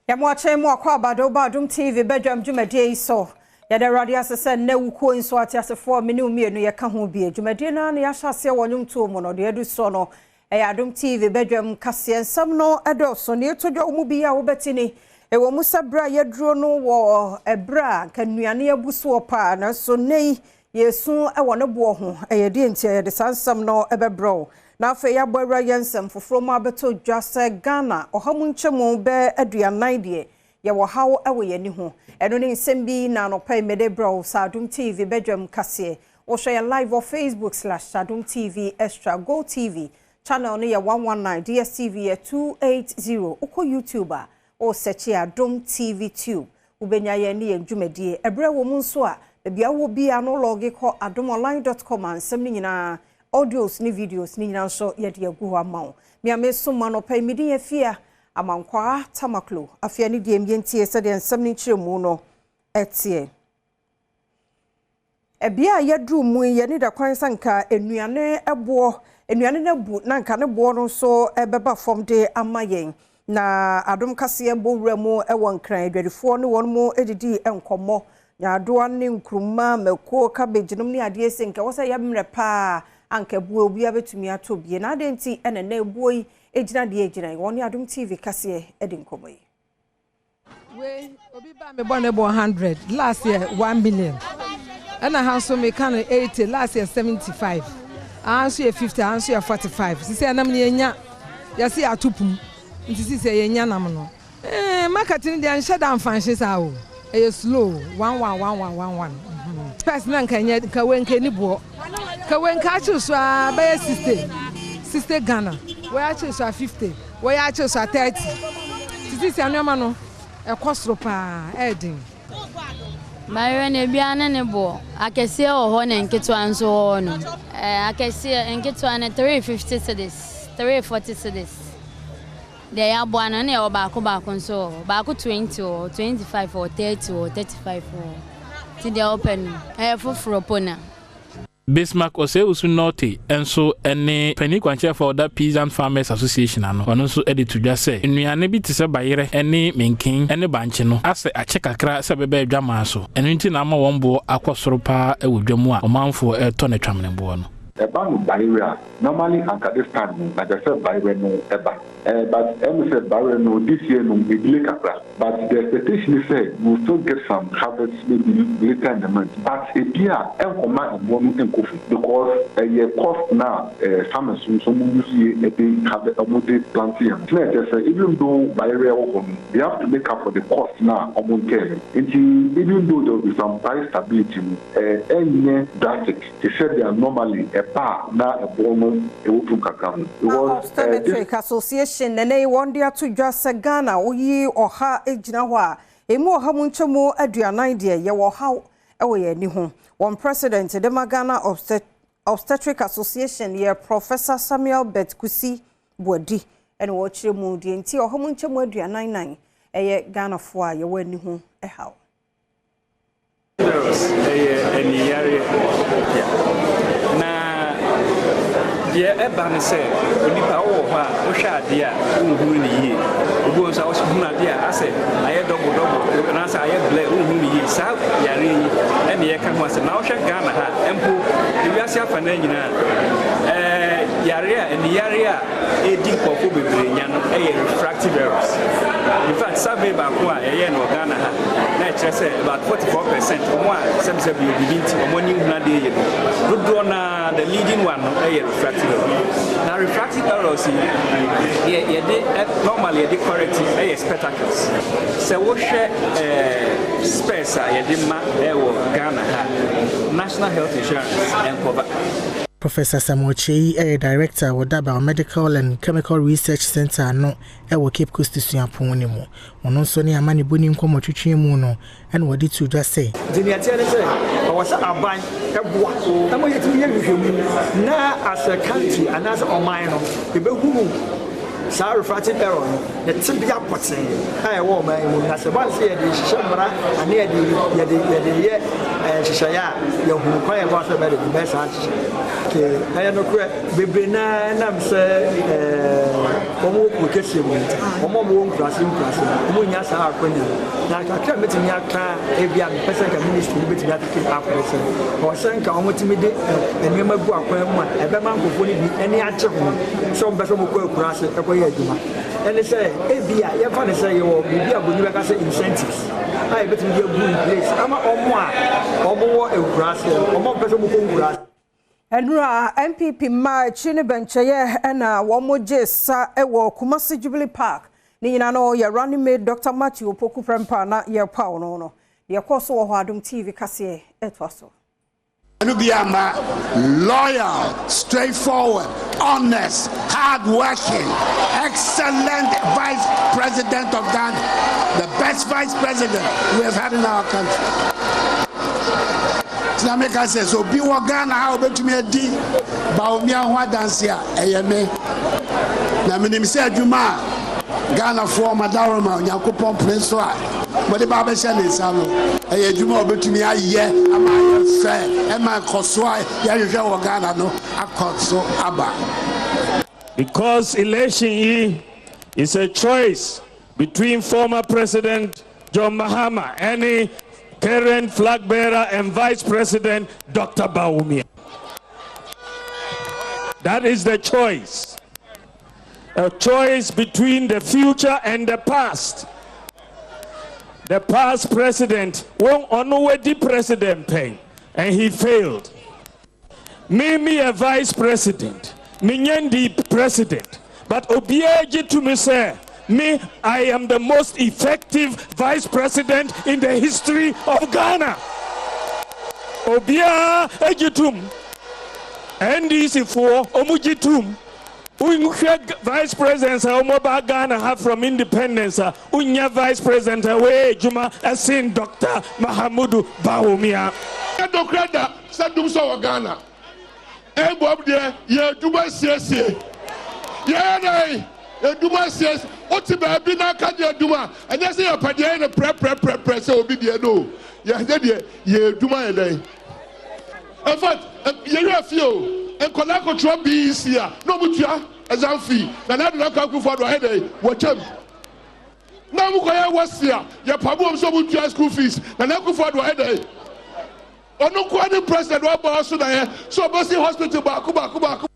Yamwache mwakwa Badwam TV Badwam Jumadi so yada radio asese na wuko nso ate asefo menu mienu ye ka ho bie Jumadi na na yahase wonum to mo no de edu so no Adom TV Badwam kase ensam no edoso ne etodwo mu bia wo betini ewo musabra yeduro no wo ebra kanuane abuso pa na so nei yesu ewo ne bo ho eyede entia yede sansam no ebebro na afa ya bwara yensam foforo ma beto dwase Ghana ohamu nchemu be aduanan de ye wo hawo ewo yani ho eno ne nsem bi na no pai mede bro Adom TV Badwam kase wo share live on Facebook/Adom TV Extra Go TV channel ne ye 119 DSTV ye 280 uko YouTuber o search Adom TV Tube ubenya ye ne ye dwumadie ebre wo mu nso a bia wo bia no log ko adomonline.com ansem ni nyina audios ni videos ni nyina so ye de agu amawo me amesoma no pa midi ye fia amankwa tamaklo afia ni de myentie se de nsem ni kiremu no etie ebia ye dru mu ye ni da kwan sanka enuane ebo enuane na bu na nka ne bo no so ebeba fom de amayen na Adom kase ebo wramu ewo nkran adwadifo ne won mu edidi enkomo nyadoa ne nkruma meko cabbage num ne ade esenka wo se yemre pa anka bu obi abetumi atobie na ade nti ene na ebuoi ejina de ejina won Adom TV kase edi nkomo yi we obi ba me born about 100 last year 1 million and I have so me can 80 last year 75 answer 50 answer 45 si say nam ne nya ya si atupum nti si say ye nya nam no marketing dey answer dan fanhye sa o e slow 111111 person na kan nya ka wenke ni bo ka wenka achu so ba 60 Ghana we achu so 50 we achu so 30 si say anoma no e kosro pa edin Mayo ne bia ne bo akese oho ne nketwa nso no akese nketwa ne 350 cedis 340 cedis de ya bo ana ne obaako nso baako 20 or 25 or 30 or 35 or ti de open foforo pona Bismarck ose usu norte enso ene pani kwanche for that Peasant Farmers Association ano ono so editu dwa se nnuane bi tese bayere ene menkin ene banche no ase ache kakra se bebe adwama so eno nti na ama wonbo akosoro pa ewodwamu a omanfo eto ne twamne bo no About barrier, normally at this time, like I said, barrier no ever. But I said barrier no this year no be capra. But the expectation is say we'll still get some harvest maybe later in the month. But a year, command one and coffee because a year cost now farmers some use a day have a multi planting. Even though barrier they have to make up for the cost now on care. Even though there will be some price stability, any drastic. They said they are normally na ebono ewutu kakam because association nene wondia to dwase Ghana oyi oha ejina ho a emu oha mu nchemu aduanan de ye wo ha ewo ye ni ho one president de Ghana Obstetric Association ye Professor Samuel Betkusi Bodi ene wo chiremu de nti oha mu nchemu aduanan nan eye Ghana fo a ye wo ni ho ha yeah, Ebban said, Onipa Oha, Oshadia, Uni, who goes out to Nadia. I said, I had double, and as I had bled Uni, South Yari, and the Ekan was an Ausha Ghana, Empo, the Yasia Fanena, Yaria, and the Yaria, a deep of Ubibrian, a refractive errors. In fact, Sabe Bakua, a yen or Ghana, let's say about 44% or more, some say you begin to one new Nadia. Good drona, the leading one, a refractive. Now refractive errors normally they correct spectacles. So we share space Ghana National Health Insurance and cover. Professor Samuel Chei, a director with the Biomedical and Chemical Research Center, no, will keep Custis Yaponimo. On also near Mani Bunim Comotuchi Muno, and what did you just say? I was a bank, now as a country and as a minor, the Sarah refractive error, the Tibia Potting, I woman, as a once here, the Shamra, and near the year, and Shaya, your who quite was about the best answer. I am no correct, Bibrina, and I'm saying, omo ko kese mu omo mo nkurase omo nya sa akwanya na kakra metimi aka ebia pesa ka ministry betimi atike akwese o senka omo timi de enema gu akwan mu a ebe man kofo ni bi eni ache ho so mbe so mo ko akurase ekoye aduma ene say ebia ye fa ne say yo bibia boni be ka say incentives ai betimi de gu in place ama omo a omo wo akurase omo pesa mo ko akurase Enra MPP ma chine bencheye na womoje sa ewo Kumasi Jubilee Park ni nyina no ye running mate Dr. Matthew Opoku Prempa na ye pawo no ye koso wo Adom TV kase etwaso Anubiama loyal, straightforward, honest, hard-working, excellent vice president of Ghana, the best vice president we have had in our country. Nameka says, so be what Ghana, how bet me a D, Baumia, what dance here, AMA. Naminim said, Juma, Ghana for Madarama, Yakupon Prince, but the Babashan is Salo, a Juma bet me a year, am I fair, am I Koswai, Yaja Ghana, no, I caught so Abba. Because election is a choice between former President John Mahama and current flag bearer and Vice President Dr. Badwam. That is the choice. A choice between the future and the past. The past president won't honor the president pay, and he failed. Me a vice president, me nyendi president, but obieji to me say, me, I am the most effective vice president in the history of Ghana. Obia ejitum. NDC for omujitum. Unyuka vice president sa omoba Ghana have from independence. Unya vice president we Juma asin Dr. Mahamudu Badwam. Doctor Sadum so Ghana. Ebo de ye Juma siesie. Ye Duma says, what's about being a Kadia Duma? And that's a Padia prep, so be the no. Yeah, Duma a day. In fact, you have few, and Konako Trump be here. No, but you are as I'm fee. And I do not come for the headache. Watch him. Now, Mukoya was here. Your Pabum so much school fees. And I go for the headache. Or no, quite president, so Bossy Hospital, Bakuba.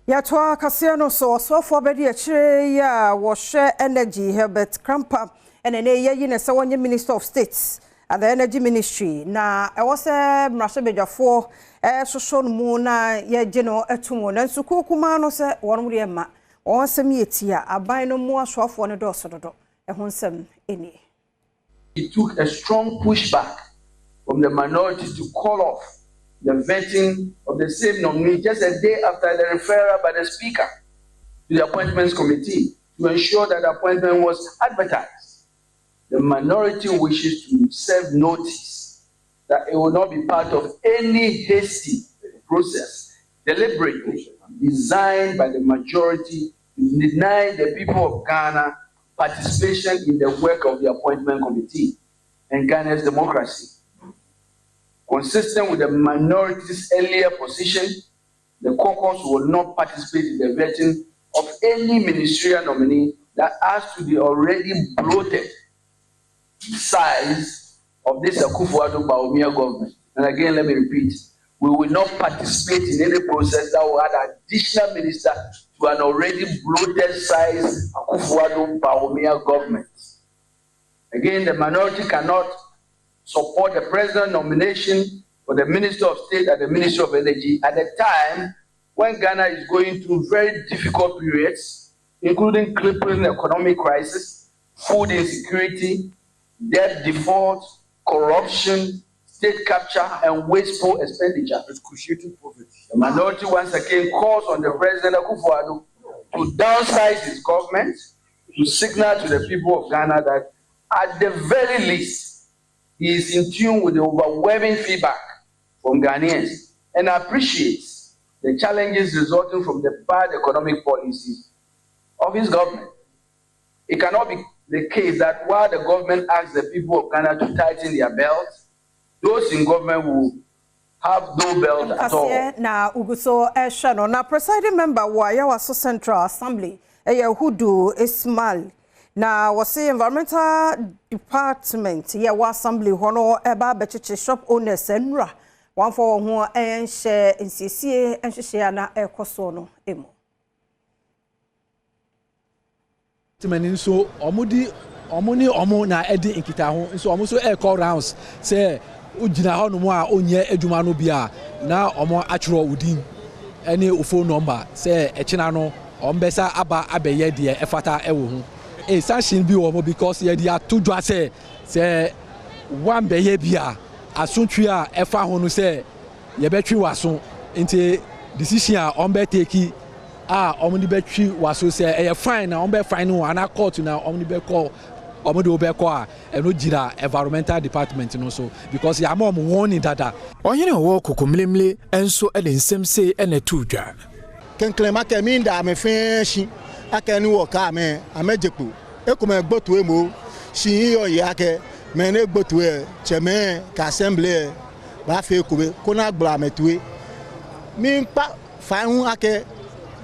Yatwa Kasiano so for bedi achire ya washe energy Herbert Krampa ene ye yi ne se wonye Minister of States at the Energy Ministry na e wo se mrashe bedwafo soso mu na ye gino etumo na nsuku kuma no se won mu de ma won sem yetia aban no mu asofo ne do sododo e ho nsem eni. It took a strong pushback from the minority to call off the vetting of the same nominee just a day after the referral by the Speaker to the Appointments Committee to ensure that the appointment was advertised. The minority wishes to serve notice that it will not be part of any hasty process deliberately designed by the majority to deny the people of Ghana participation in the work of the Appointment Committee and Ghana's democracy. Consistent with the minority's earlier position, the caucus will not participate in the vetting of any ministerial nominee that adds to the already bloated size of this Akufo-Addo Badwam government. And again, let me repeat, we will not participate in any process that will add additional minister to an already bloated size Akufo-Addo Badwam government. Again, the minority cannot support the president nomination for the Minister of State and the Ministry of Energy at a time when Ghana is going through very difficult periods, including crippling economic crisis, food insecurity, debt default, corruption, state capture, and wasteful expenditure. The minority once again calls on the President Akufo-Addo to downsize his government, to signal to the people of Ghana that at the very least, he is in tune with the overwhelming feedback from Ghanaians and appreciates the challenges resulting from the bad economic policies of his government. It cannot be the case that while the government asks the people of Ghana to tighten their belts, those in government will have no belt at all. Na uguso eshano na presiding member wa Yawaso Central Assembly Hudu Ismail na wasi environmental department ye wa assembly hono eba bechiche shop owners enra one for ho enhye nsiesie enhyehyɛ na ekoso no emu timani so omuni na edi nkita ho nso omo so call rounds say ugina ho no mo a onye adwuma no bia na omo atwero udin any phone number say echina no ombesa aba abeye de efata ewo ho sanction bi wo because ye dia todwa say one beye bia asuntwi a efa ho no say ye betwi waso nti decision a ombe take omni betwi waso say e fine na ombe fine no ana court na omni be call omode obeko a eno gira environmental department no so because ya mom warning dada onyene wo kokomlemle enso e de nsem sei e na tudwa kenklema ke mi nda me fin aka ni wo ka me amejepo ekuma gbotu emo shi yo yake me ne gbotu e cheme ka assembly ba fe kube kona gbla metue mi pa fa hu ake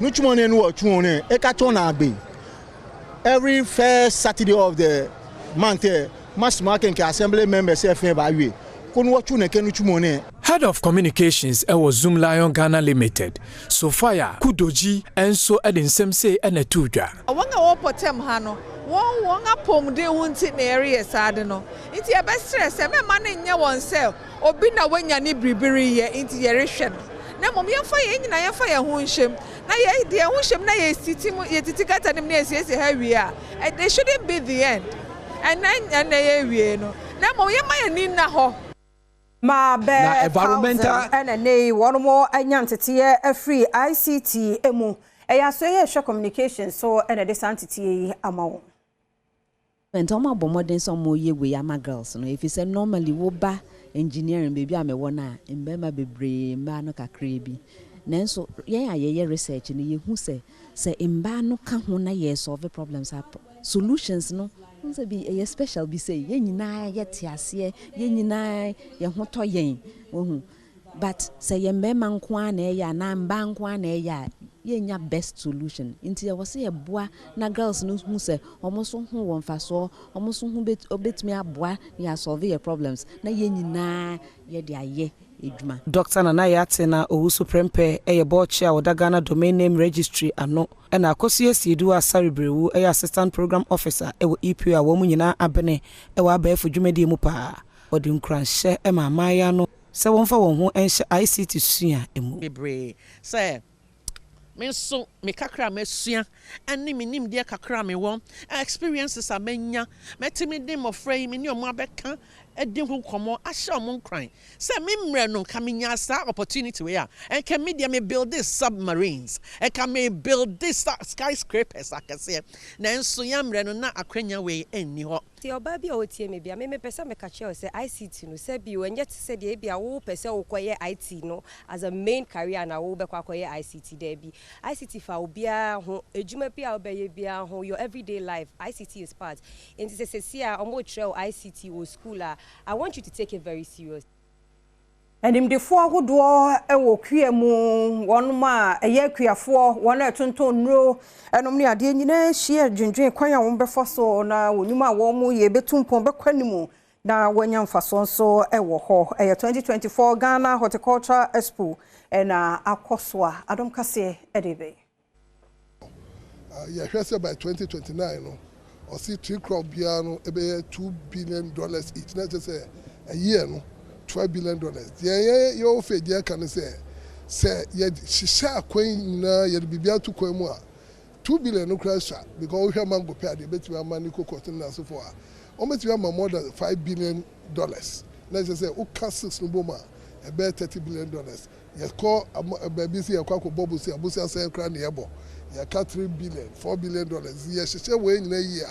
nuchumone ni wo chuone e ka chona agbe every first Saturday of the month mass market assembly members FN ba we kon wo chu ne kenu chumone. Head of Communications was Zoom Lion Ghana Limited. Sophia Kudoji enso nsem say ena tudwa. Wanga wo potem ha no. Won apom de hunti na area sade no. Nti e be stress e me ma na nya won sel. Obi na wanya ni bribiri ye nti ye rehwe no. Na mom ye fa ye nyina ye fa ye ho nhyem. Na ye de ho nhyem na ye siti ye titi gata nim na esiesie ha wi a. They shouldn't be the end. And na ye wi no. Na mom ye ma ye ni na ho. Ma be environmental and one more anyantete a free ICT emu eya so ye hwe communication so and this entity amawo Pentoma bomodin so mo ye we ama girls no if you say normally wo ba engineering baby ame wona mbema bebre mba no kakra bi nanso ye aye research no ye hu se mba no ka ho na ye solve problems up solutions no nse bi a special bi say ye nyina ye tiase ye nyina ye hoto yen ohun but say ye mbema nko a na ye na mba nko a na ye nya best solution nti ye wo say boa na girls no hu se omo so hu won fa so omo so hu obetimi aboa ya solve your problems na ye nyina ye de aye eduma. Dr. Nanaya Tena Owu Suprempe eye bochi a woda Ghana Domain Name Registry ano na akosie siedu asaribrewu eye assistant program officer ewo EPU a wo mu nyina abene ewo abaefo dwumadi mu pa odi nkranhye e ma amaya no se wonfa won ho enhye ICT sua emu bebre se me so me kakra mesua ani me nim de kakra me won experiences amenya metimi dim ofrey me ni omo abeka edin ho komo ahye omo nkran se me mre no ka menya sa opportunity we a and can media me build this submarines and can me build this skyscrapers akase na enso ya mre no na akwanya we enni ho ti oba bi o tie me bia me pesa me ka che say ICT no se bi o enye ti se de bia wo pesa wo koye IT no as a main career na wo be kwa koye ICT there bi ICT fa obia ho ejuma bia obeye bia ho your everyday life ICT is part in se sia omo trail ICT wo school I want you to take it very serious. And him the four who do ewo kuemu one ma eye kuafo one tonton ro enom ne ade nyina share dwendwen kwan a wo befo so na wonuma wo mu ye betumpon bekwanimu na wanya mfaso so ewo ho 2024 Ghana Horticulture Expo na akoso a Adom kase edebe. Yeah, by 2029 no or see tree crop biano ebe $2 billion each. Not just a year no $12 billion. Yeah, you offer dear can say yet she shall queen yet be able to coin more $2 billion no crash because we have mango pair the bet money cotton and so forth. Almost we have more than $5 billion. Let's just say Uka6 no boma about $30 billion. Yes, call a baby see a quack bubble see a busia say cranny abo. You got $3 billion, $4 billion. Yes, she said way in a year.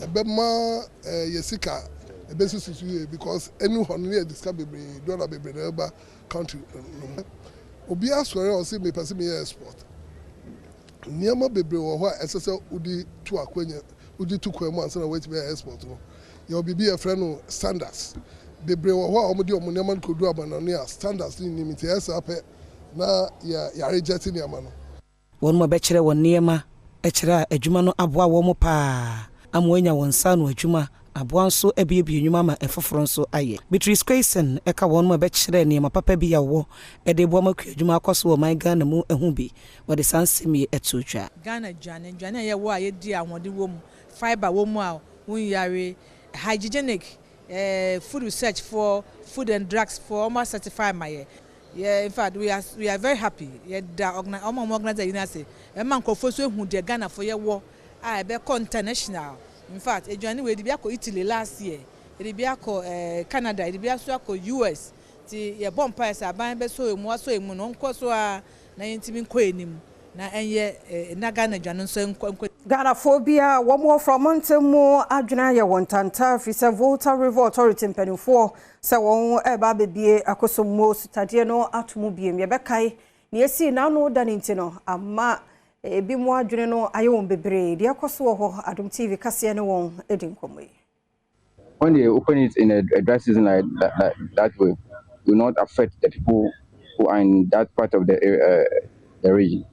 A bema Yesika, a basis because anyone near discovery dollar baby never country. Obia swear or see me passing me export. Niama baby or what SSL Udi to Aquania, Udi to Quemans and wait to be export. You'll be a friend of standards. Baby or what Omodio Munaman could do about standards in the up na ya rejecting your man. One more bechere won niema ekira adwuma no aboa wo mo pa amoanya wonsa no adwuma aboa nso ebiebie nnwuma ma efoforo nso aye Beatrice Quason eka won mo be kire ne mapapa bi yawo ede boa maku adwuma akoso wo man Ghana mu ehu bi wo de sansemi etotwa Ghana dwane ye wo a ye di ahode wo mu fiber wo mu a wunyare hygienic food research for food and drugs for almost certified my yeah, in fact we are very happy the organizer you know say e man ko so ehu de Ghana for ye wo a be international. In fact ejuani we di bia ko Italy last year e bia ko Canada e bia so ko US ti ye bompa esa ban be so emu no nko so a na yintimi nko enim na enye na Ghana dwane so nko Ghana phobia one more from Montemo adwena ye wontanta fi se Volta River Authority mpanimfo se won eba bebie akosomo sutade no atomo biem ye bekai na esi na no daninti no ama ebi mu adwene no aye won bebre de akoso ho Adom TV kase ne won edin komoi. When they open it in a dry season like that way, will not affect the people who are in that part of the region.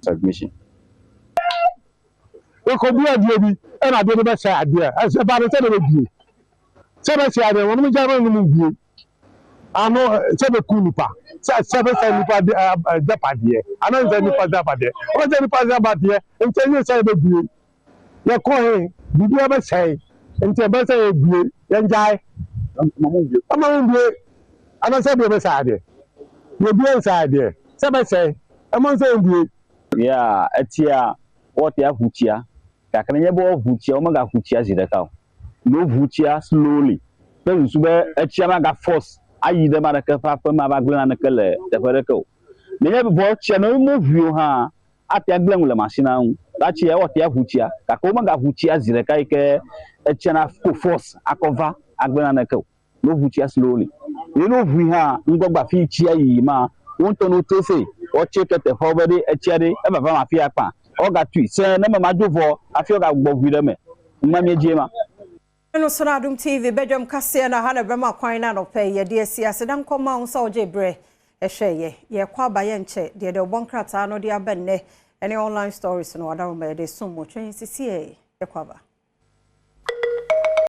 Submission. We could do a baby, and I did the best idea. As about the same review. Seven said, when we got on the movie, I know seven Kunipa, seven Japadia. I know the Nipa Zapadia. What the Nipa Zapadia, and tell you, say the view. You're calling, did you ever say, and tell me, say, young guy, I'm on the and I said, the best idea. You're doing idea. Seven say, I'm on the yeah, it's here. What you have Vutia, Kakanya Vutia, Omega Vutia Zidaka. No Vutia slowly. Then Sube, a Chiamaga force, I eat the Maraka Papa Mabaglan and Kale, the Perico. They never bought Channel move you, ha, at the Glamula Machina. That's here what you have Vutia, Kakomaga Vutia Zidaka, a Chana force, a cover, a Glanako. No Vutia slowly. You know, we have Ngoba Chia ma, won't know to say, or check at the Hobby, a cherry, ever from a fiapa. Oga twi se na mama dufo afio ga gbogu de me mama jema no so na Adom TV Badwam kase na ha na brema kwan na no pe ye de asiase dan koma on so je bre e hweye ye kwa ba ye nche de obonkrata no de abenne any online stories no adawo me de sumo twen sisi ye kwa ba